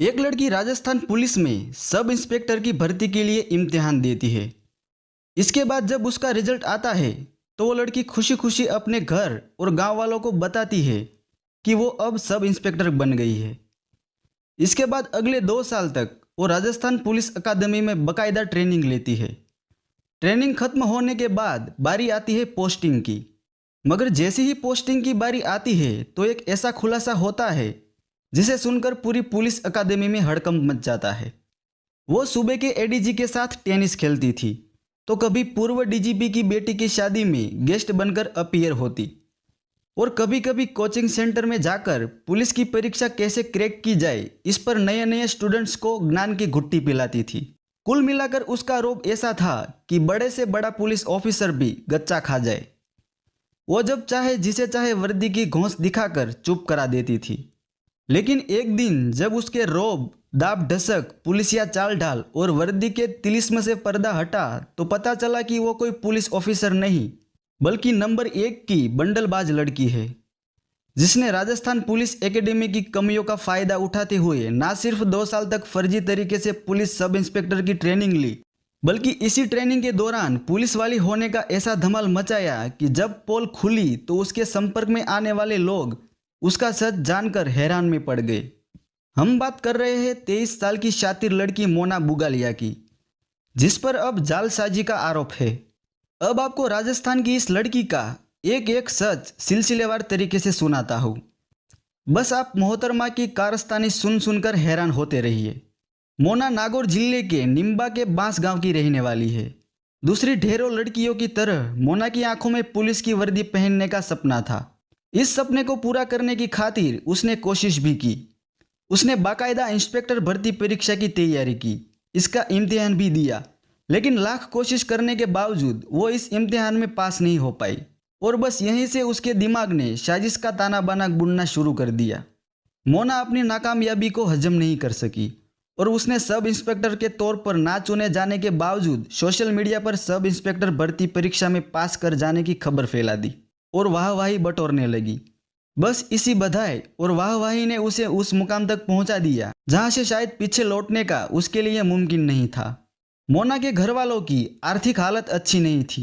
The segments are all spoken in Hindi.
एक लड़की राजस्थान पुलिस में सब इंस्पेक्टर की भर्ती के लिए इम्तिहान देती है। इसके बाद जब उसका रिजल्ट आता है तो वो लड़की खुशी खुशी अपने घर और गांव वालों को बताती है कि वो अब सब इंस्पेक्टर बन गई है। इसके बाद अगले 2 साल तक वो राजस्थान पुलिस अकादमी में बाकायदा ट्रेनिंग लेती है। ट्रेनिंग खत्म होने के बाद बारी आती है पोस्टिंग की। मगर जैसे ही पोस्टिंग की बारी आती है तो एक ऐसा खुलासा होता है जिसे सुनकर पूरी पुलिस अकादमी में हड़कंप मच जाता है। वो सूबे के एडीजी के साथ टेनिस खेलती थी तो कभी पूर्व डीजीपी की बेटी की शादी में गेस्ट बनकर अपीयर होती और कभी कभी कोचिंग सेंटर में जाकर पुलिस की परीक्षा कैसे क्रैक की जाए इस पर नए नए स्टूडेंट्स को ज्ञान की घुट्टी पिलाती थी। कुल मिलाकर उसका रोब ऐसा था कि बड़े से बड़ा पुलिस ऑफिसर भी गच्चा खा जाए। वो जब चाहे जिसे चाहे वर्दी की घोंस दिखाकर चुप करा देती थी। लेकिन एक दिन जब उसके रोब, दाब ढसक, पुलिसिया चाल ढाल और वर्दी के तिलिस्म से पर्दा हटा तो पता चला कि वो कोई पुलिस ऑफिसर नहीं बल्कि नंबर 1 की बंडलबाज लड़की है, जिसने राजस्थान पुलिस एकेडमी की कमियों का फायदा उठाते हुए ना सिर्फ 2 साल तक फर्जी तरीके से पुलिस सब इंस्पेक्टर की ट्रेनिंग ली बल्कि इसी ट्रेनिंग के दौरान पुलिस वाली होने का ऐसा धमाल मचाया कि जब पोल खुली तो उसके संपर्क में आने वाले लोग उसका सच जानकर हैरान में पड़ गए। हम बात कर रहे हैं 23 साल की शातिर लड़की मोना बुगालिया की, जिस पर अब जालसाजी का आरोप है। अब आपको राजस्थान की इस लड़की का एक एक सच सिलसिलेवार तरीके से सुनाता हूँ। बस आप मोहतरमा की कारस्तानी सुन सुनकर हैरान होते रहिए। मोना नागौर जिले के निम्बा के बांस गांव की रहने वाली है। दूसरी ढेरों लड़कियों की तरह मोना की आंखों में पुलिस की वर्दी पहनने का सपना था। इस सपने को पूरा करने की खातिर उसने कोशिश भी की। उसने बाकायदा इंस्पेक्टर भर्ती परीक्षा की तैयारी की, इसका इम्तिहान भी दिया, लेकिन लाख कोशिश करने के बावजूद वो इस इम्तिहान में पास नहीं हो पाई और बस यहीं से उसके दिमाग ने साजिश का ताना बाना बुनना शुरू कर दिया। मोना अपनी नाकामयाबी को हजम नहीं कर सकी और उसने सब इंस्पेक्टर के तौर पर ना चुने जाने के बावजूद सोशल मीडिया पर सब इंस्पेक्टर भर्ती परीक्षा में पास कर जाने की खबर फैला दी और वाहवाही बटोरने लगी। बस इसी बधाई और वाहवाही ने उसे उस मुकाम तक पहुंचा दिया जहां से शायद पीछे लौटने का उसके लिए मुमकिन नहीं था। मोना के घर वालों की आर्थिक हालत अच्छी नहीं थी।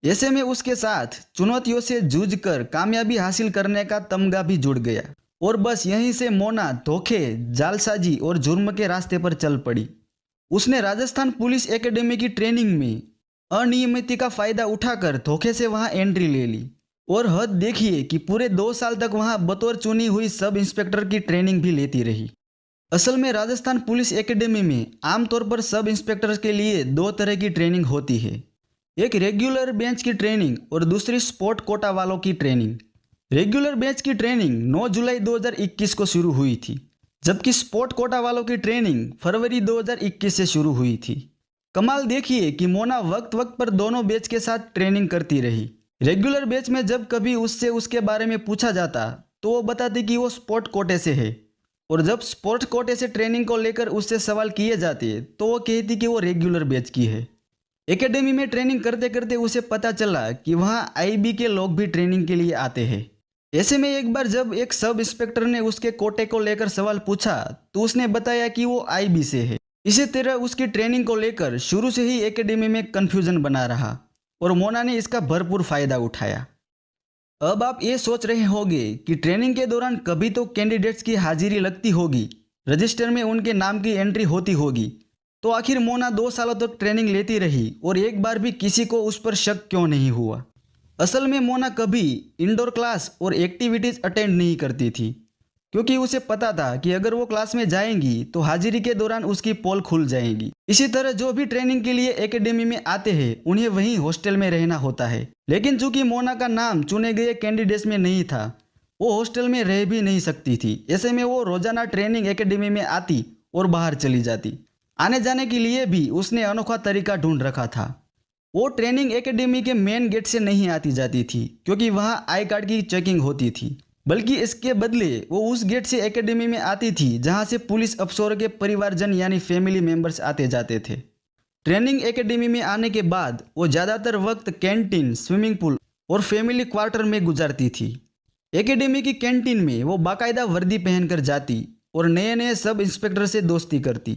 ऐसे में उसके साथ चुनौतियों से जूझकर कामयाबी हासिल करने का तमगा भी जुड़ गया और बस यहीं से मोना धोखे, जालसाजी और जुर्म के रास्ते पर चल पड़ी। उसने राजस्थान पुलिस एकेडमी की ट्रेनिंग में अनियमितता का फायदा उठाकर धोखे से वहां एंट्री ले ली और हद देखिए कि पूरे 2 साल तक वहां बतौर चुनी हुई सब इंस्पेक्टर की ट्रेनिंग भी लेती रही। असल में राजस्थान पुलिस एकेडमी में आमतौर पर सब इंस्पेक्टर के लिए 2 तरह की ट्रेनिंग होती है, एक रेगुलर बेंच की ट्रेनिंग और दूसरी स्पोर्ट कोटा वालों की ट्रेनिंग। रेगुलर बेंच की ट्रेनिंग 9 जुलाई 2021 को शुरू हुई थी, जबकि स्पोर्ट कोटा वालों की ट्रेनिंग फरवरी 2021 से शुरू हुई थी। कमाल देखिए कि मोना वक्त वक्त पर दोनों बैच के साथ ट्रेनिंग करती रही। रेगुलर बैच में जब कभी उससे उसके बारे में पूछा जाता तो वो बताती कि वो स्पोर्ट कोटे से है और जब स्पोर्ट कोटे से ट्रेनिंग को लेकर उससे सवाल किए जाते तो वो कहती कि वो रेगुलर बैच की है। एकेडमी में ट्रेनिंग करते करते उसे पता चला कि वहाँ आईबी के लोग भी ट्रेनिंग के लिए आते हैं। ऐसे में एक बार जब एक सब इंस्पेक्टर ने उसके कोटे को लेकर सवाल पूछा तो उसने बताया कि वो आईबी से है। इसी तरह उसकी ट्रेनिंग को लेकर शुरू से ही एकेडमी में कन्फ्यूजन बना रहा और मोना ने इसका भरपूर फायदा उठाया। अब आप ये सोच रहे होंगे कि ट्रेनिंग के दौरान कभी तो कैंडिडेट्स की हाजिरी लगती होगी, रजिस्टर में उनके नाम की एंट्री होती होगी, तो आखिर मोना 2 सालों तक ट्रेनिंग लेती रही और एक बार भी किसी को उस पर शक क्यों नहीं हुआ। असल में मोना कभी इंडोर क्लास और एक्टिविटीज़ अटेंड नहीं करती थी क्योंकि उसे पता था कि अगर वो क्लास में जाएंगी तो हाजिरी के दौरान उसकी पोल खुल जाएगी। इसी तरह जो भी ट्रेनिंग के लिए एकेडमी में आते हैं उन्हें वहीं हॉस्टल में रहना होता है, लेकिन चूंकि मोना का नाम चुने गए कैंडिडेट्स में नहीं था वो हॉस्टल में रह भी नहीं सकती थी। ऐसे में वो रोजाना ट्रेनिंग एकेडमी में आती और बाहर चली जाती। आने जाने के लिए भी उसने अनोखा तरीका ढूंढ रखा था। वो ट्रेनिंग एकेडमी के मेन गेट से नहीं आती जाती थी क्योंकि वहाँ आई कार्ड की चेकिंग होती थी, बल्कि इसके बदले वो उस गेट से एकेडमी में आती थी जहाँ से पुलिस अफसरों के परिवारजन यानी फैमिली मेंबर्स आते जाते थे। ट्रेनिंग एकेडमी में आने के बाद वो ज़्यादातर वक्त कैंटीन, स्विमिंग पूल और फैमिली क्वार्टर में गुजारती थी। एकेडमी की कैंटीन में वो बाकायदा वर्दी पहनकर जाती और नए नए सब इंस्पेक्टर से दोस्ती करती।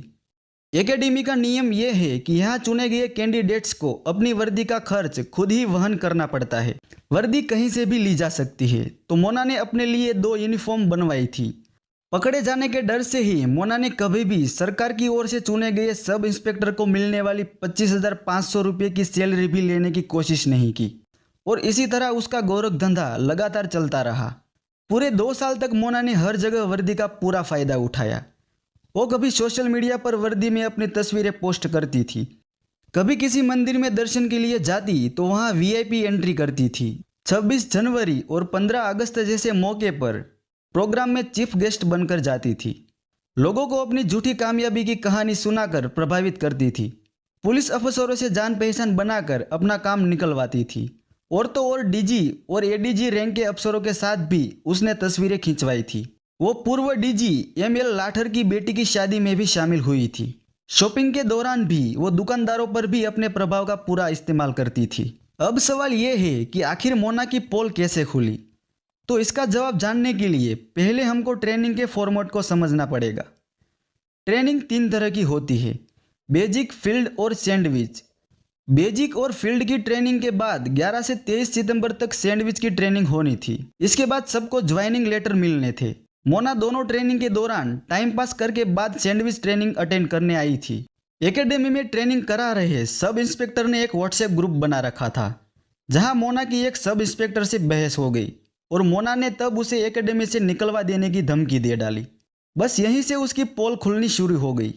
एकेडमी का नियम यह है कि यहाँ चुने गए कैंडिडेट्स को अपनी वर्दी का खर्च खुद ही वहन करना पड़ता है। वर्दी कहीं से भी ली जा सकती है, तो मोना ने अपने लिए 2 यूनिफॉर्म बनवाई थी। पकड़े जाने के डर से ही मोना ने कभी भी सरकार की ओर से चुने गए सब इंस्पेक्टर को मिलने वाली 25,500 रुपये की सैलरी भी लेने की कोशिश नहीं की, और इसी तरह उसका गोरख धंधा लगातार चलता रहा। पूरे 2 साल तक मोना ने हर जगह वर्दी का पूरा फायदा उठाया। वो कभी सोशल मीडिया पर वर्दी में अपनी तस्वीरें पोस्ट करती थी, कभी किसी मंदिर में दर्शन के लिए जाती तो वहाँ वीआईपी एंट्री करती थी। 26 जनवरी और 15 अगस्त जैसे मौके पर प्रोग्राम में चीफ गेस्ट बनकर जाती थी। लोगों को अपनी झूठी कामयाबी की कहानी सुनाकर प्रभावित करती थी। पुलिस अफसरों से जान पहचान बनाकर अपना काम निकलवाती थी। और तो और डीजी और एडीजी रैंक के अफसरों के साथ भी उसने तस्वीरें खिंचवाई थी। वो पूर्व डीजी एमएल लाठर की बेटी की शादी में भी शामिल हुई थी। शॉपिंग के दौरान भी वो दुकानदारों पर भी अपने प्रभाव का पूरा इस्तेमाल करती थी। अब सवाल ये है कि आखिर मोना की पोल कैसे खुली? तो इसका जवाब जानने के लिए पहले हमको ट्रेनिंग के फॉर्मेट को समझना पड़ेगा। ट्रेनिंग 3 तरह की होती है, बेसिक, फील्ड और सैंडविच। बेसिक और फील्ड की ट्रेनिंग के बाद 11 से 23 सितंबर तक सैंडविच की ट्रेनिंग होनी थी। इसके बाद सबको ज्वाइनिंग लेटर मिलने थे। मोना दोनों ट्रेनिंग के दौरान टाइम पास करके बाद सैंडविच ट्रेनिंग अटेंड करने आई थी। एकेडमी में ट्रेनिंग करा रहे सब इंस्पेक्टर ने एक व्हाट्सएप ग्रुप बना रखा था, जहां मोना की एक सब इंस्पेक्टर से बहस हो गई और मोना ने तब उसे एकेडमी से निकलवा देने की धमकी दे डाली। बस यहीं से उसकी पोल खुलनी शुरू हो गई।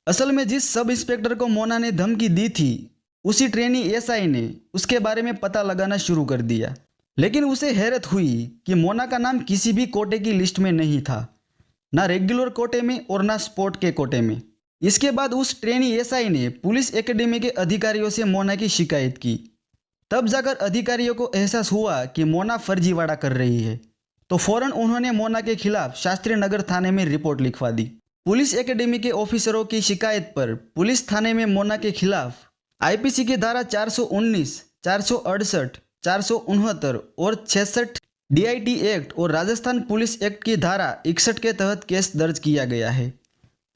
असल में जिस सब इंस्पेक्टर को मोना ने धमकी दी थी, उसी ट्रेनी एसआई ने उसके बारे में पता लगाना शुरू कर दिया। लेकिन उसे हैरत हुई कि मोना का नाम किसी भी कोटे की लिस्ट में नहीं था, ना रेगुलर कोटे में और ना स्पोर्ट के कोटे में। इसके बाद उस ट्रेनी एसआई ने पुलिस एकेडमी के अधिकारियों से मोना की शिकायत की। तब जाकर अधिकारियों को एहसास हुआ कि मोना फर्जीवाड़ा कर रही है, तो फौरन उन्होंने मोना के खिलाफ शास्त्री नगर थाने में रिपोर्ट लिखवा दी। पुलिस एकेडमी के ऑफिसरों की शिकायत पर पुलिस थाने में मोना के खिलाफ आईपीसी की धारा 419, 468, 469 और 66 डीआईटी एक्ट और राजस्थान पुलिस एक्ट की धारा 61 के तहत केस दर्ज किया गया है।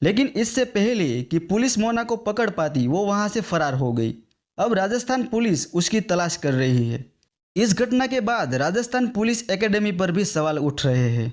लेकिन इससे पहले कि पुलिस मोना को पकड़ पाती, वो वहां से फरार हो गई। अब राजस्थान पुलिस उसकी तलाश कर रही है। इस घटना के बाद राजस्थान पुलिस एकेडमी पर भी सवाल उठ रहे हैं।